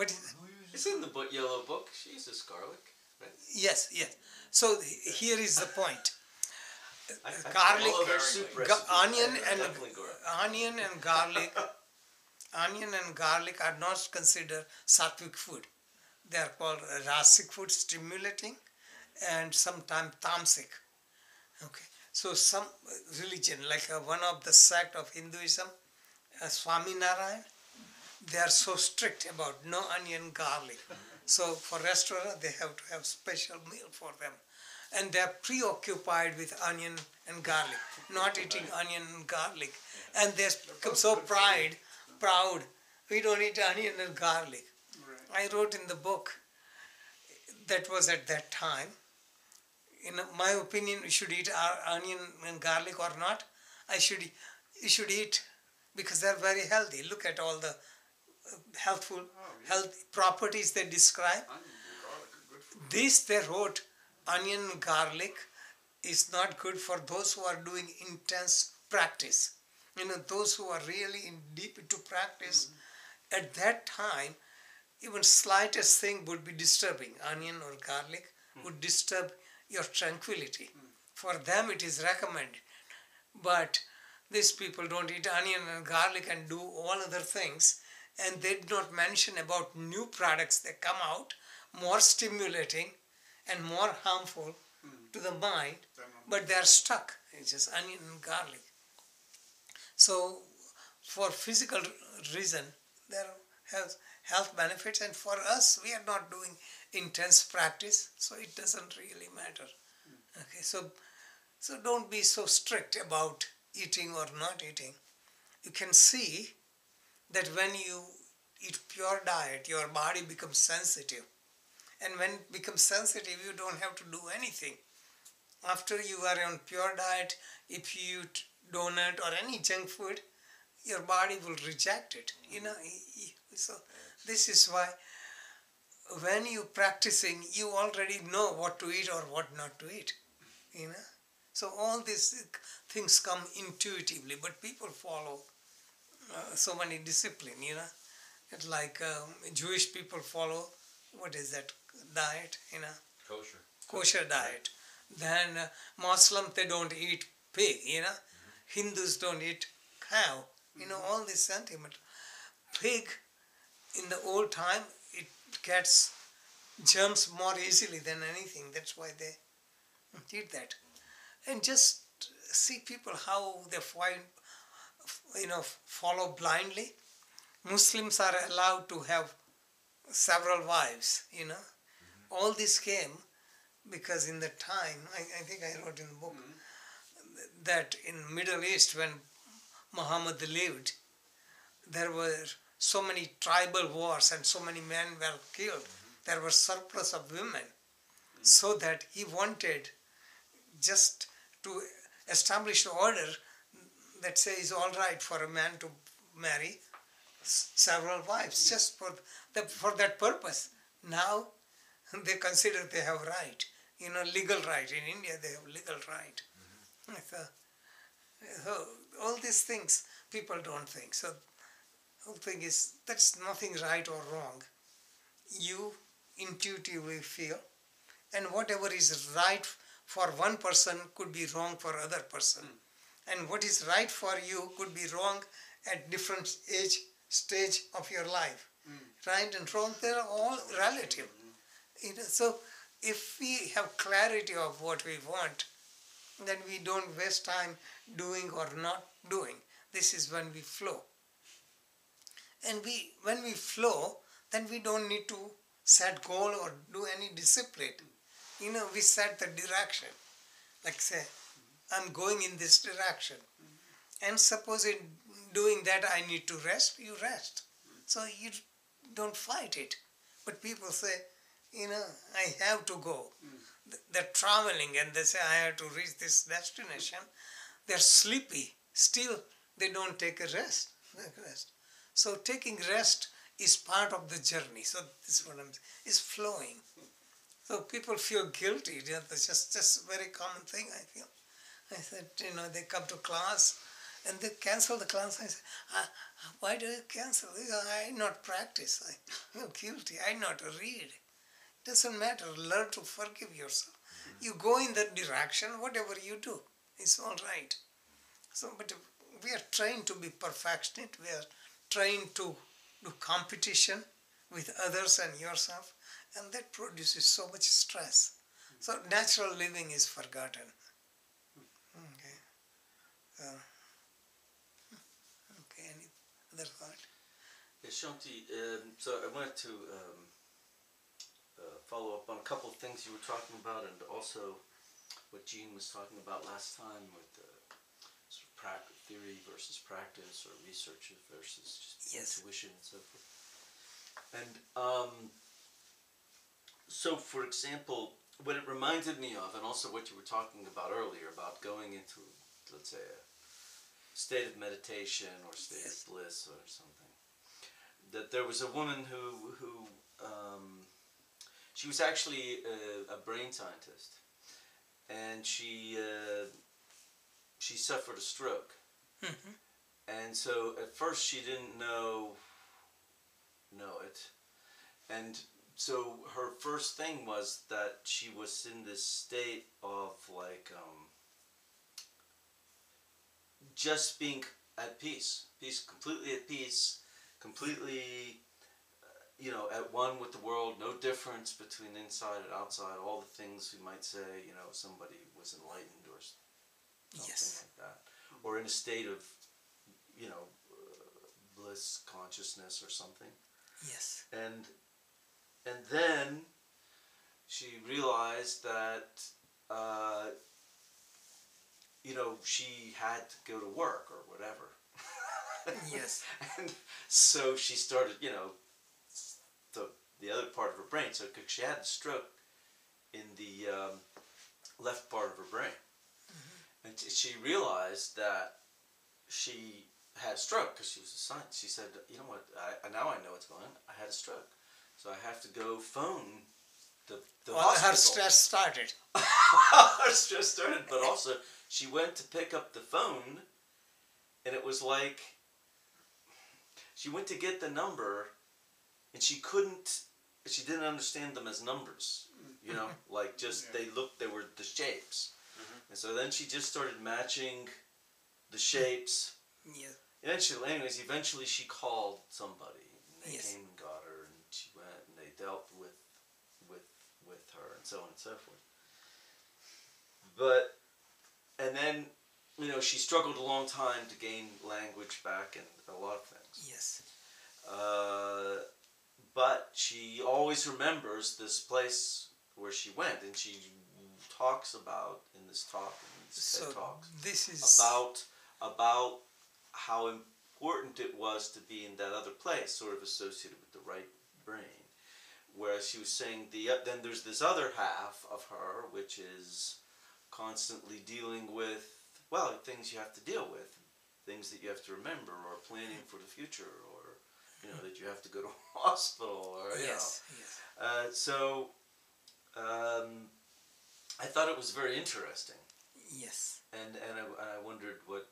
What is It's in the yellow book. She uses garlic, right? Yes, yes. So here is the point. Garlic, onion and garlic, onion and garlic are not considered sattvic food. They are called rasic food, stimulating, and sometimes tamasic. Okay. So some religion, like one of the sect of Hinduism, Swami Narayan, they are so strict about no onion, garlic. So for restaurant, they have to have special meal for them. And they are preoccupied with onion and garlic, not eating onion and garlic. And they become so proud, we don't eat onion and garlic. Right. I wrote in the book, that was at that time, in my opinion, we should eat onion and garlic or not. You should eat because they're very healthy. Look at all the health properties they describe. This they wrote, onion and garlic is not good for those who are doing intense practice. Those who are really deep into practice, at that time, even slightest thing would be disturbing. Onion or garlic would disturb your tranquility. For them it is recommended. But these people don't eat onion and garlic and do all other things, and they do not mention about new products that come out, more stimulating and more harmful to the mind, but they are stuck. It's just onion and garlic. So for physical reason, there has health benefits, and for us, we are not doing intense practice, so it doesn't really matter. Okay, so don't be so strict about eating or not eating. You can see that when you eat pure diet, your body becomes sensitive. And when it becomes sensitive, you don't have to do anything. After you are on pure diet, if you eat donut or any junk food, your body will reject it. So this is why when you practicing, you already know what to eat or what not to eat. So all these things come intuitively, but people follow so many discipline. It's like Jewish people follow, what is that diet? Kosher diet. Then Muslims, they don't eat pig. Hindus don't eat cow. All this sentiment. Pig, in the old time, it gets germs more easily than anything. That's why they eat that. And just see people how they follow blindly. Muslims are allowed to have several wives. All this came because in the time, I think I wrote in the book, that in Middle East, when Muhammad lived, there were so many tribal wars and so many men were killed. There was surplus of women. So that he wanted just to establish order that says all right for a man to marry several wives, just for that purpose. Now they consider they have right, legal right. In India they have legal right. So all these things people don't think. So the whole thing is, that's nothing right or wrong. You intuitively feel, and whatever is right for one person could be wrong for other person. And what is right for you could be wrong at different stage of your life. Right and wrong, they are all relative. So if we have clarity of what we want, then we don't waste time doing or not doing. This is when we flow. And when we flow, then we don't need to set goal or do any discipline. We set the direction. Like say, I'm going in this direction. And suppose in doing that I need to rest, you rest. So you don't fight it. But people say, I have to go. They're traveling and they say, I have to reach this destination. They're sleepy. Still, they don't take a rest. So taking rest is part of the journey. So this is what I'm saying. It's flowing. So people feel guilty. That's just a very common thing, I feel. I said, they come to class And they cancel the class. I say, why do you cancel? I not practice. I'm guilty. I not read. Doesn't matter. Learn to forgive yourself. You go in that direction, whatever you do, it's all right. So, but we are trying to be perfectionist. We are trying to do competition with others and yourself, and that produces so much stress. So natural living is forgotten. Okay. Okay. Any other thought? Yeah, Shanti, so I wanted to follow up on a couple of things you were talking about, and also what Jean was talking about last time with sort of theory versus practice, or research versus just intuition and so forth. And so, for example, what it reminded me of, and also what you were talking about earlier, about going into, let's say, a state of meditation or state of bliss or something, that there was a woman who she was actually a brain scientist, and she suffered a stroke. Mm-hmm. And so at first she didn't know it, and so her first thing was that she was in this state of like just being at peace, completely at peace, completely at one with the world, no difference between inside and outside, all the things we might say, somebody was enlightened or something like that, or in a state of bliss consciousness or something. Yes. And then she realized that she had to go to work or whatever. Yes. And so she started, the other part of her brain. So she had a stroke in the left part of her brain. Mm-hmm. And she realized that she had a stroke because she was a scientist. She said, you know what, now I know what's going on. I had a stroke. So I have to go phone the hospital. Her stress started. Her stress started, but also she went to pick up the phone, and it was like she went to get the number, and she didn't understand them as numbers, like just they were the shapes. Mm-hmm. And so then she just started matching the shapes. Yeah. Eventually she called somebody, and they came and got her, and she went, and they dealt with her, and so on and so forth. And then, she struggled a long time to gain language back and a lot of things. Yes. But she always remembers this place where she went, and she talks about in this talk, this is about how important it was to be in that other place, sort of associated with the right brain. Whereas she was saying then there's this other half of her, which is constantly dealing with, things you have to deal with, things that you have to remember, or planning for the future, or that you have to go to a hospital, or so I thought it was very interesting. Yes. And I wondered what